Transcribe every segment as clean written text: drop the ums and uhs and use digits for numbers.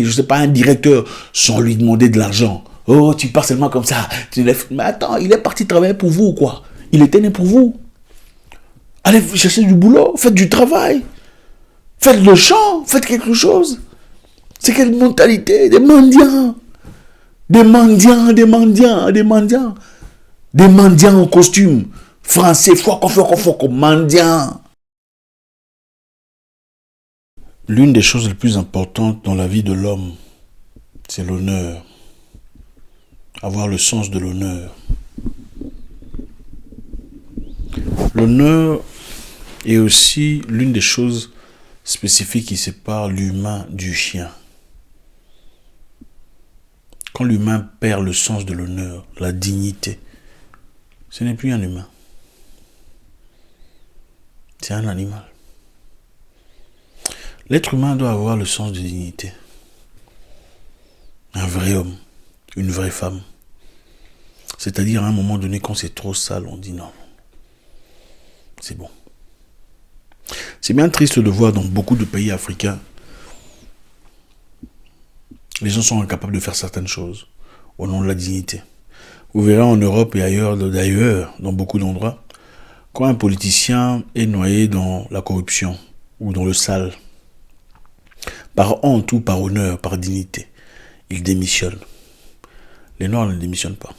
je sais pas, un directeur sans lui demander de l'argent. Oh, tu pars seulement comme ça. Mais attends, il est parti travailler pour vous, quoi. Il était né pour vous. Allez chercher du boulot, faites du travail. Faites le chant, faites quelque chose. C'est quelle mentalité? Des mendiants. Des mendiants, des mendiants, des mendiants. Des mendiants en costume. Français, comme mendiants. L'une des choses les plus importantes dans la vie de l'homme, c'est l'honneur. Avoir le sens de l'honneur. L'honneur est aussi l'une des choses spécifiques qui sépare l'humain du chien. Quand l'humain perd le sens de l'honneur, la dignité, ce n'est plus un humain. C'est un animal. L'être humain doit avoir le sens de dignité. Un vrai homme, une vraie femme. C'est-à-dire à un moment donné, quand c'est trop sale, on dit non. C'est bon. C'est bien triste de voir dans beaucoup de pays africains, les gens sont incapables de faire certaines choses au nom de la dignité. Vous verrez en Europe et ailleurs, d'ailleurs, dans beaucoup d'endroits, quand un politicien est noyé dans la corruption ou dans le sale, par honte ou par honneur, par dignité, il démissionne. Les Noirs ne démissionnent pas.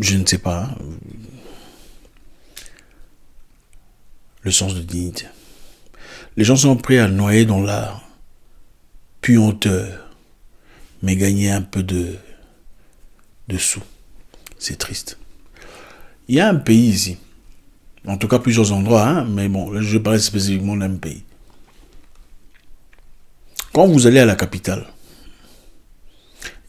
Je ne sais pas. Hein. Le sens de dignité. Les gens sont prêts à noyer dans la puanteur, mais gagner un peu de sous. C'est triste. Il y a un pays ici, en tout cas plusieurs endroits, hein, mais bon, je parle spécifiquement d'un pays. Quand vous allez à la capitale,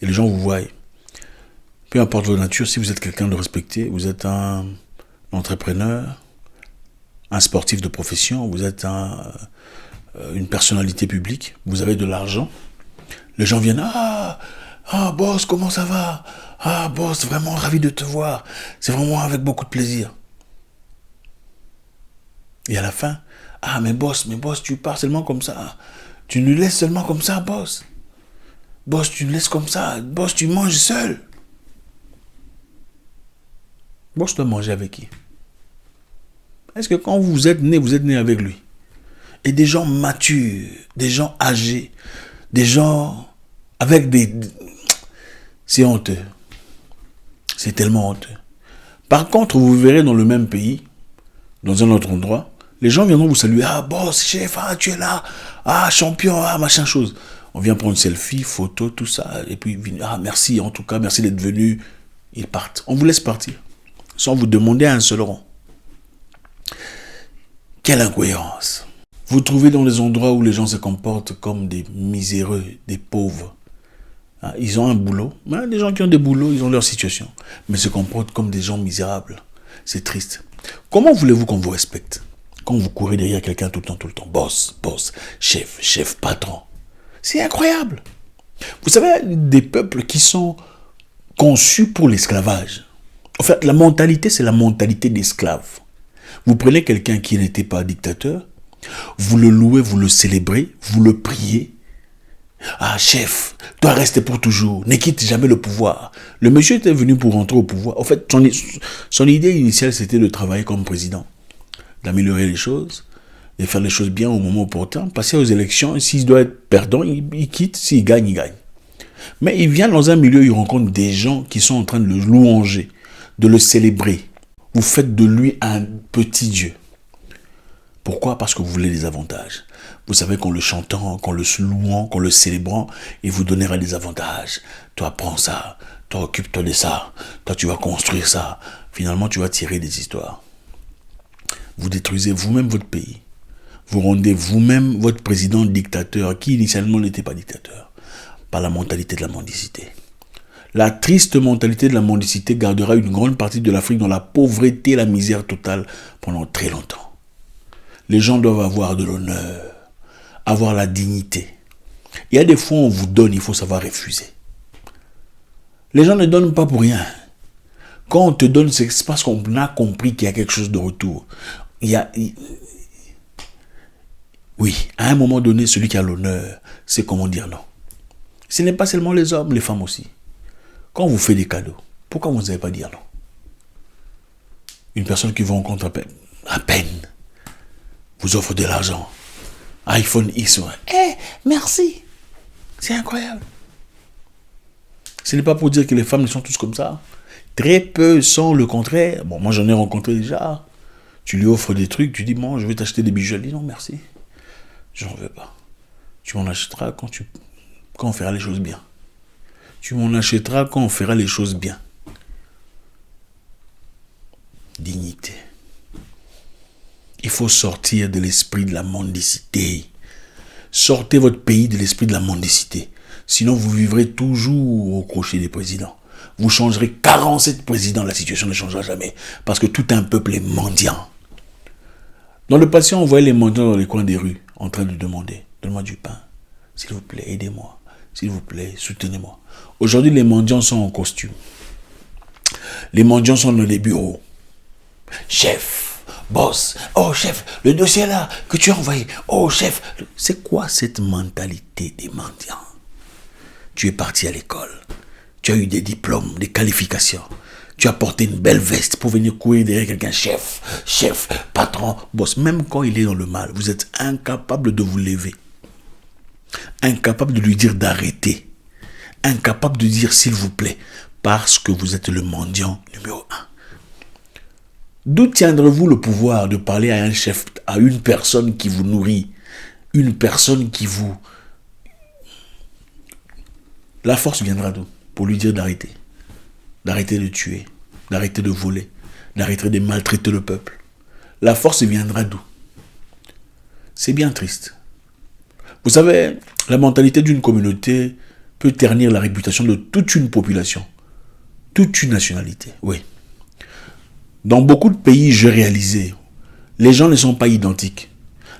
et les gens vous voient, peu importe votre nature, si vous êtes quelqu'un de respecté, vous êtes un entrepreneur, un sportif de profession, vous êtes une personnalité publique, vous avez de l'argent, les gens viennent, boss, comment ça va? Ah, boss, vraiment ravi de te voir, c'est vraiment avec beaucoup de plaisir. Et à la fin, mais boss, tu pars seulement comme ça, tu nous laisses seulement comme ça, boss. Boss, tu nous laisses comme ça, boss, tu manges seul. Boss doit manger avec qui? Est-ce que quand vous êtes né avec lui? Et des gens matures, des gens âgés, des gens avec des... C'est honteux. C'est tellement honteux. Par contre, vous verrez dans le même pays, dans un autre endroit, les gens viendront vous saluer. Ah, boss, chef, tu es là. Ah, champion, machin chose. On vient prendre une selfie, photo, tout ça. Et puis, merci, en tout cas, merci d'être venu. Ils partent. On vous laisse partir. Sans vous demander un seul rond. Quelle incohérence. Vous trouvez dans les endroits où les gens se comportent comme des miséreux, des pauvres. Ils ont un boulot. Les gens qui ont des boulots, ils ont leur situation. Mais se comportent comme des gens misérables. C'est triste. Comment voulez-vous qu'on vous respecte? Quand vous courez derrière quelqu'un tout le temps. Boss, chef, patron. C'est incroyable. Vous savez, des peuples qui sont conçus pour l'esclavage. En fait, la mentalité, c'est la mentalité d'esclave. Vous prenez quelqu'un qui n'était pas dictateur, vous le louez, vous le célébrez, vous le priez. Ah, chef, dois rester pour toujours, ne quitte jamais le pouvoir. Le monsieur était venu pour rentrer au pouvoir. En fait, son idée initiale, c'était de travailler comme président, d'améliorer les choses, de faire les choses bien au moment opportun, passer aux élections. S'il doit être perdant, il quitte, s'il gagne, il gagne. Mais il vient dans un milieu, il rencontre des gens qui sont en train de le louanger, de le célébrer. Vous faites de lui un petit Dieu. Pourquoi? Parce que vous voulez des avantages. Vous savez qu'en le chantant, qu'en le louant, qu'en le célébrant, il vous donnera des avantages. Toi, prends ça. Toi, occupe-toi de ça. Toi, tu vas construire ça. Finalement, tu vas tirer des histoires. Vous détruisez vous-même votre pays. Vous rendez vous-même votre président dictateur, qui initialement n'était pas dictateur, par la mentalité de la mendicité. La triste mentalité de la mendicité gardera une grande partie de l'Afrique dans la pauvreté et la misère totale pendant très longtemps. Les gens doivent avoir de l'honneur, avoir la dignité. Il y a des fois où on vous donne, il faut savoir refuser. Les gens ne donnent pas pour rien. Quand on te donne, c'est parce qu'on a compris qu'il y a quelque chose de retour. Oui, à un moment donné, celui qui a l'honneur, c'est comment dire non. Ce n'est pas seulement les hommes, les femmes aussi. Quand on vous fait des cadeaux, pourquoi vous n'avez pas dire non? Une personne qui vous rencontre à peine vous offre de l'argent. iPhone X. Merci. C'est incroyable. Ce n'est pas pour dire que les femmes sont tous comme ça. Très peu sont le contraire. Bon, moi j'en ai rencontré déjà. Tu lui offres des trucs, tu dis, bon, je vais t'acheter des bijoux. Elle dit, non, merci. Je n'en veux pas. Tu m'en achèteras quand on fera les choses bien. Tu m'en achèteras quand on fera les choses bien. Dignité. Il faut sortir de l'esprit de la mendicité. Sortez votre pays de l'esprit de la mendicité. Sinon, vous vivrez toujours au crochet des présidents. Vous changerez 47 présidents, la situation ne changera jamais. Parce que tout un peuple est mendiant. Dans le passé, on voyait les mendiants dans les coins des rues, en train de demander, donne-moi du pain, s'il vous plaît, aidez-moi, s'il vous plaît, soutenez-moi. Aujourd'hui, les mendiants sont en costume. Les mendiants sont dans les bureaux. Chef, boss, oh chef, le dossier là que tu as envoyé, oh chef. C'est quoi cette mentalité des mendiants? Tu es parti à l'école, tu as eu des diplômes, des qualifications. Tu as porté une belle veste pour venir courir derrière quelqu'un, chef, patron, boss. Même quand il est dans le mal, vous êtes incapable de vous lever. Incapable de lui dire d'arrêter. Incapable de dire s'il vous plaît. Parce que vous êtes le mendiant numéro 1. D'où tiendrez-vous le pouvoir de parler à un chef, à une personne qui vous nourrit, une personne qui vous... La force viendra d'où? Pour lui dire d'arrêter. D'arrêter de tuer, d'arrêter de voler, d'arrêter de maltraiter le peuple. La force viendra d'où? C'est bien triste. Vous savez, la mentalité d'une communauté peut ternir la réputation de toute une population, toute une nationalité, oui. Dans beaucoup de pays, j'ai réalisé, les gens ne sont pas identiques.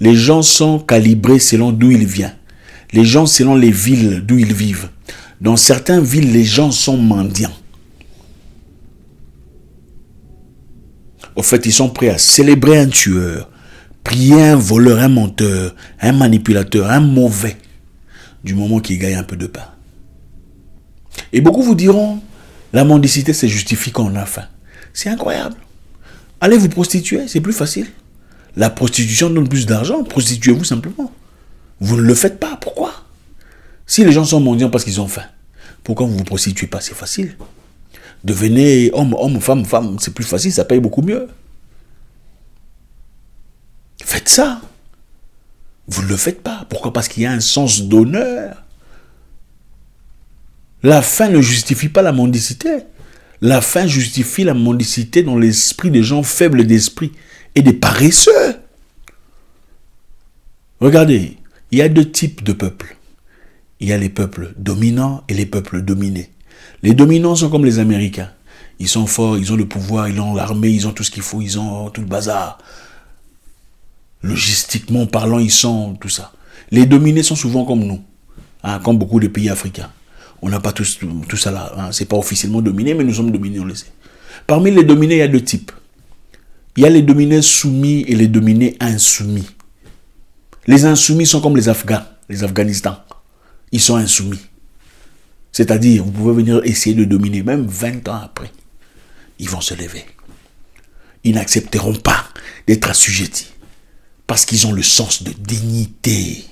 Les gens sont calibrés selon d'où ils viennent. Les gens selon les villes d'où ils vivent. Dans certaines villes, les gens sont mendiants. Au fait, ils sont prêts à célébrer un tueur, prier un voleur, un menteur, un manipulateur, un mauvais, du moment qu'il gagne un peu de pain. Et beaucoup vous diront, la mendicité se justifie quand on a faim. C'est incroyable. Allez vous prostituer, c'est plus facile. La prostitution donne plus d'argent, prostituez-vous simplement. Vous ne le faites pas, pourquoi? Si les gens sont mendiants parce qu'ils ont faim, pourquoi vous ne vous prostituez pas? C'est facile. Devenez homme, femme, c'est plus facile, ça paye beaucoup mieux. Faites ça. Vous ne le faites pas. Pourquoi? Parce qu'il y a un sens d'honneur. La faim ne justifie pas la mendicité. La faim justifie la mendicité dans l'esprit des gens faibles d'esprit et des paresseux. Regardez, il y a 2 types de peuples. Il y a les peuples dominants et les peuples dominés. Les dominants sont comme les Américains. Ils sont forts, ils ont le pouvoir, ils ont l'armée, ils ont tout ce qu'il faut, ils ont tout le bazar. Logistiquement parlant, ils sont tout ça. Les dominés sont souvent comme nous, comme beaucoup de pays africains. On n'a pas tout ça là. C'est pas officiellement dominé, mais nous sommes dominés, on le sait. Parmi les dominés, il y a 2 types. Il y a les dominés soumis et les dominés insoumis. Les insoumis sont comme les Afghans, les Afghanistan. Ils sont insoumis. C'est-à-dire, vous pouvez venir essayer de dominer, même 20 ans après. Ils vont se lever. Ils n'accepteront pas d'être assujettis. Parce qu'ils ont le sens de dignité.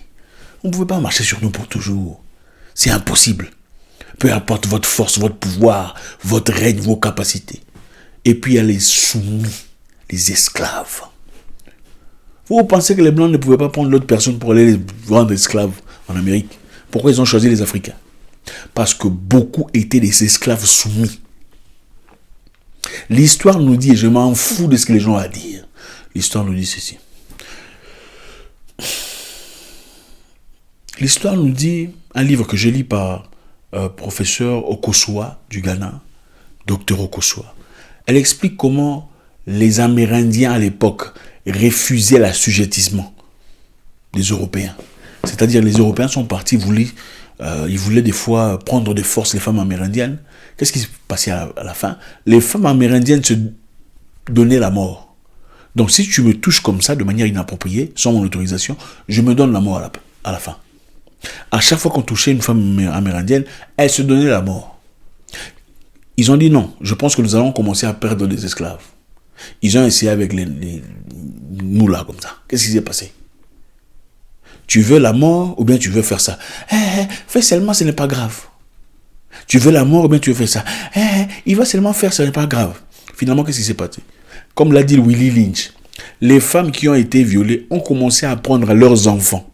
Vous ne pouvez pas marcher sur nous pour toujours. C'est impossible. Peu importe votre force, votre pouvoir, votre règne, vos capacités. Et puis il y a les soumis, les esclaves. Vous pensez que les Blancs ne pouvaient pas prendre l'autre personne pour aller les rendre esclaves en Amérique? Pourquoi ils ont choisi les Africains? Parce que beaucoup étaient des esclaves soumis. L'histoire nous dit, et je m'en fous de ce que les gens ont à dire, l'histoire nous dit ceci. L'histoire nous dit, un livre que je lis par professeur Okosoa du Ghana, docteur Okosoa. Elle explique comment les Amérindiens à l'époque refusaient l'assujettissement des Européens. C'est-à-dire les Européens sont partis, ils voulaient des fois prendre de force les femmes amérindiennes. Qu'est-ce qui se passait à la fin? Les femmes amérindiennes se donnaient la mort. Donc si tu me touches comme ça, de manière inappropriée, sans mon autorisation, je me donne la mort à la fin. À chaque fois qu'on touchait une femme amérindienne, elle se donnait la mort. Ils ont dit non, je pense que nous allons commencer à perdre des esclaves. Ils ont essayé avec nous là, comme ça. Qu'est-ce qui s'est passé? Tu veux la mort ou bien tu veux faire ça? Fais seulement, ce n'est pas grave. Tu veux la mort ou bien tu veux faire ça? Il va seulement faire, ce n'est pas grave. Finalement, qu'est-ce qui s'est passé? Comme l'a dit Willie Lynch, les femmes qui ont été violées ont commencé à prendre leurs enfants.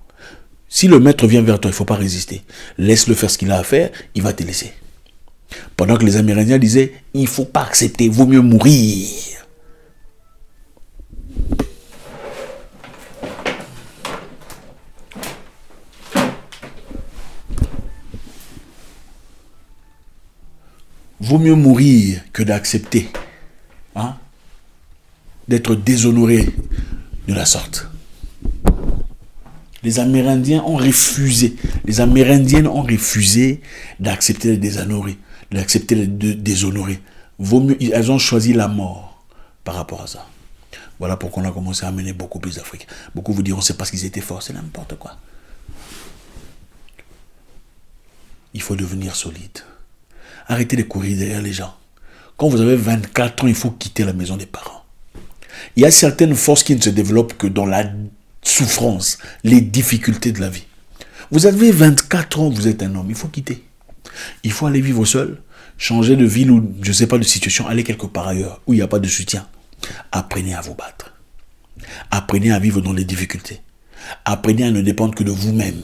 Si le maître vient vers toi, il ne faut pas résister. Laisse-le faire ce qu'il a à faire, il va te laisser. Pendant que les Amérindiens disaient, il ne faut pas accepter, il vaut mieux mourir. Vaut mieux mourir que d'accepter, hein, d'être déshonoré de la sorte. Les Amérindiens ont refusé, les Amérindiennes ont refusé d'accepter les déshonorés, d'accepter les déshonorés. Vaut mieux, elles ont choisi la mort par rapport à ça. Voilà pourquoi on a commencé à amener beaucoup plus d'Afrique. Beaucoup vous diront c'est parce qu'ils étaient forts, c'est n'importe quoi. Il faut devenir solide. Arrêtez de courir derrière les gens. Quand vous avez 24 ans, il faut quitter la maison des parents. Il y a certaines forces qui ne se développent que dans la souffrance, les difficultés de la vie. Vous avez 24 ans, vous êtes un homme, il faut quitter. Il faut aller vivre seul, changer de ville ou, je ne sais pas, de situation, aller quelque part ailleurs, où il n'y a pas de soutien. Apprenez à vous battre. Apprenez à vivre dans les difficultés. Apprenez à ne dépendre que de vous-même.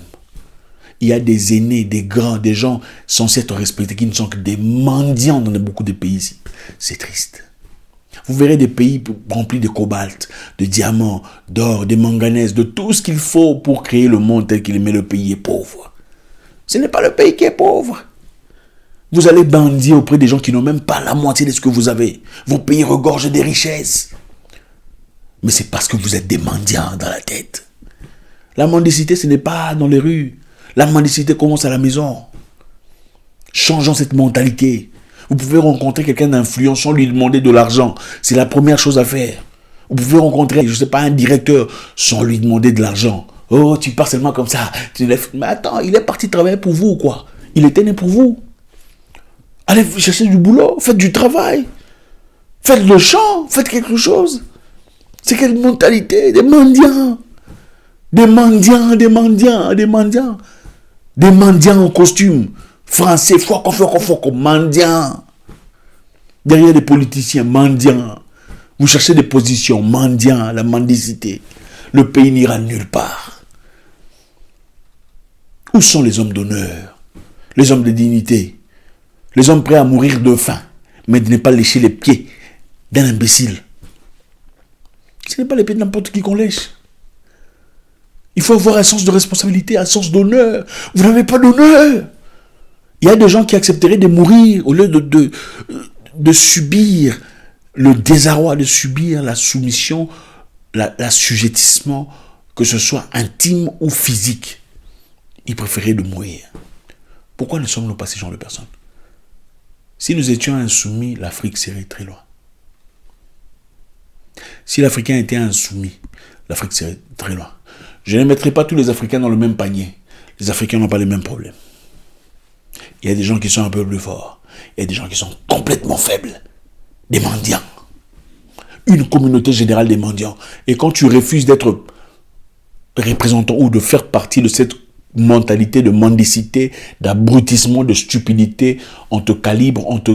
Il y a des aînés, des grands, des gens censés être respectés qui ne sont que des mendiants dans beaucoup de pays ici. C'est triste. Vous verrez des pays remplis de cobalt, de diamants, d'or, de manganèse, de tout ce qu'il faut pour créer le monde tel qu'il est, mais le pays est pauvre. Ce n'est pas le pays qui est pauvre. Vous allez bandier auprès des gens qui n'ont même pas la moitié de ce que vous avez. Vos pays regorgent des richesses. Mais c'est parce que vous êtes des mendiants dans la tête. La mendicité, ce n'est pas dans les rues. La mendicité commence à la maison. Changeons cette mentalité. Vous pouvez rencontrer quelqu'un d'influent sans lui demander de l'argent. C'est la première chose à faire. Vous pouvez rencontrer, je ne sais pas, un directeur sans lui demander de l'argent. Oh, tu pars seulement comme ça. Mais attends, il est parti travailler pour vous ou quoi? Il était né pour vous. Allez chercher du boulot, faites du travail. Faites le chant, faites quelque chose. C'est quelle mentalité? Des mendiants. Des mendiants, des mendiants, des mendiants. Des mendiants en costume. Français, foko, mendiants. Derrière des politiciens, mendiants. Vous cherchez des positions, mendiants, la mendicité. Le pays n'ira nulle part. Où sont les hommes d'honneur? Les hommes de dignité? Les hommes prêts à mourir de faim, mais de ne pas lécher les pieds d'un imbécile. Ce n'est pas les pieds de n'importe qui qu'on lèche. Il faut avoir un sens de responsabilité, un sens d'honneur. Vous n'avez pas d'honneur. Il y a des gens qui accepteraient de mourir au lieu de subir le désarroi, de subir la soumission, l'assujettissement, que ce soit intime ou physique. Ils préféraient de mourir. Pourquoi ne sommes-nous pas ces gens de personnes? Si nous étions insoumis, l'Afrique serait très loin. Si l'Africain était insoumis, l'Afrique serait très loin. Je ne mettrai pas tous les Africains dans le même panier. Les Africains n'ont pas les mêmes problèmes. Il y a des gens qui sont un peu plus forts. Il y a des gens qui sont complètement faibles. Des mendiants. Une communauté générale des mendiants. Et quand tu refuses d'être représentant ou de faire partie de cette mentalité de mendicité, d'abrutissement, de stupidité, on te calibre, on te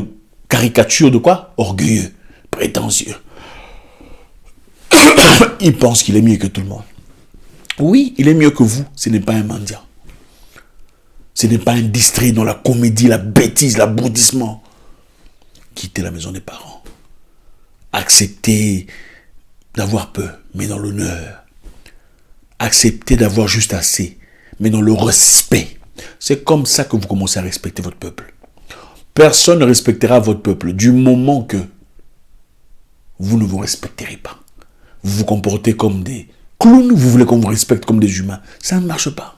caricature de quoi? Orgueilleux, prétentieux. Il pense qu'il est mieux que tout le monde. Oui, il est mieux que vous. Ce n'est pas un mendiant. Ce n'est pas un distrait dans la comédie, la bêtise, l'abrutissement. Quittez la maison des parents. Acceptez d'avoir peu, mais dans l'honneur. Acceptez d'avoir juste assez, mais dans le respect. C'est comme ça que vous commencez à respecter votre peuple. Personne ne respectera votre peuple du moment que vous ne vous respecterez pas. Vous vous comportez comme des clowns, vous voulez qu'on vous respecte comme des humains. Ça ne marche pas.